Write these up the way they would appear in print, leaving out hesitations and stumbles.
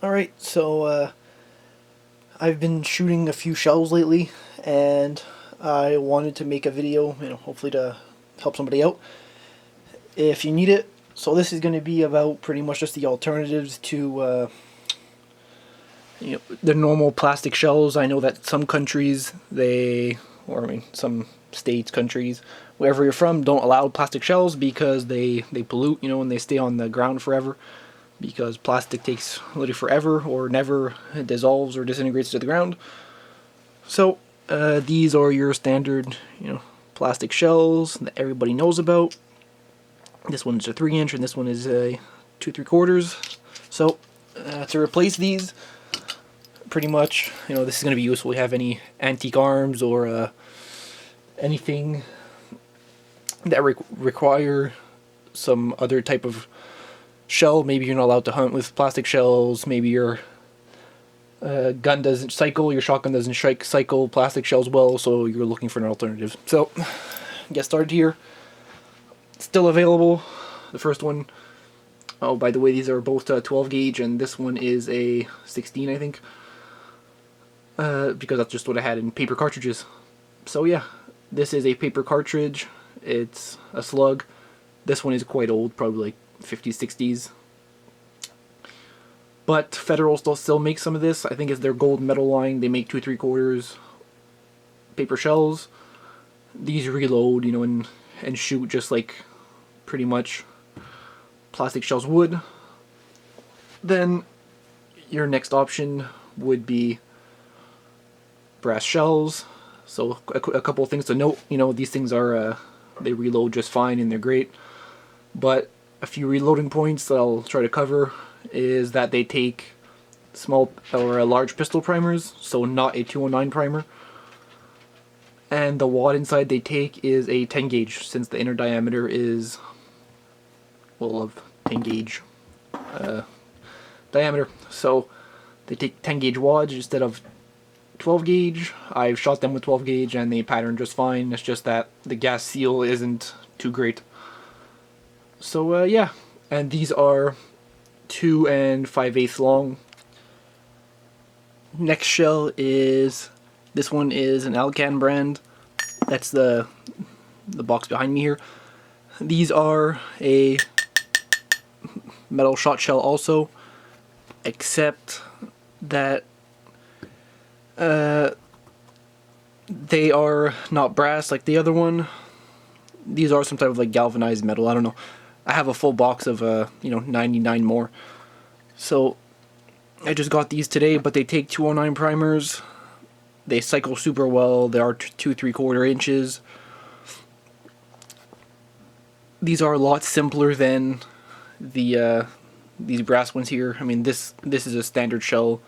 Alright, so I've been shooting a few shells lately, and I wanted to make a video, hopefully to help somebody out if you need it. So this is going to be about pretty much just the alternatives to the normal plastic shells. I know that some countries, some states, countries, wherever you're from, don't allow plastic shells because they pollute, and they stay on the ground forever. Because plastic takes literally forever or never dissolves or disintegrates to the ground. So these are your standard, plastic shells that everybody knows about. This one's a 3-inch and this one is a 2 3/4. So to replace these, pretty much, this is going to be useful. We have any antique arms or anything that require some other type of shell. Maybe you're not allowed to hunt with plastic shells. Maybe your gun doesn't cycle, your shotgun doesn't cycle plastic shells well, so you're looking for an alternative. So, get started here. Still available. The first one, oh, by the way, these are both 12 gauge, and this one is a 16, I think. Because that's just what I had in paper cartridges. So yeah, this is a paper cartridge. It's a slug. This one is quite old, probably like 50s, 60s. But Federal still makes some of this. I think it's their gold medal line. They make 2 3/4 paper shells. These reload, and shoot just like pretty much plastic shells would. Then your next option would be brass shells. So a couple of things to note. These things are they reload just fine and they're great. But a few reloading points that I'll try to cover is that they take small or large pistol primers, so not a 209 primer. And the wad inside they take is a 10 gauge, since the inner diameter is, well, of 10 gauge diameter. So they take 10 gauge wads instead of 12 gauge. I've shot them with 12 gauge and they pattern just fine. It's just that the gas seal isn't too great. So yeah, and these are 2 5/8 long. Next shell is, this one is an Alcan brand. That's the box behind me here. These are a metal shot shell also, except that they are not brass like the other one. These are some type of like galvanized metal. I don't know. I have a full box of 99 more. So I just got these today, but they take 209 primers. They cycle super well. They are 2 3/4 inches. These are a lot simpler than the these brass ones here. I mean, this is a standard shell.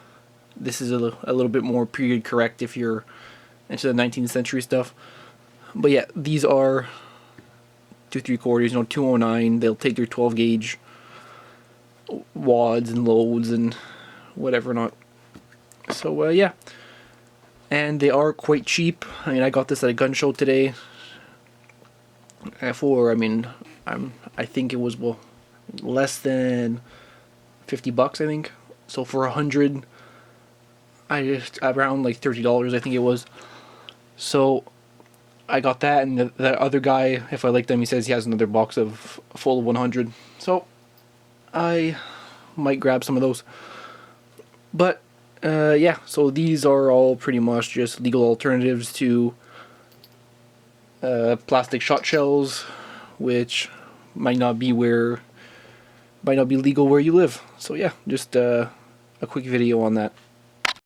This is a little bit more period correct if you're into the 19th century stuff. But yeah, these are 2 3/4, 209. They'll take their 12 gauge wads and loads and whatever not. So yeah, and they are quite cheap. I mean, I got this at a gun show today for, I think it was, well, less than $50, I think. So for 100, around like $30, I think it was. So I got that, and the other guy, if I like them, he says he has another box of full of 100. So I might grab some of those. But yeah, so these are all pretty much just legal alternatives to plastic shot shells, which might not be legal where you live. So yeah, just a quick video on that.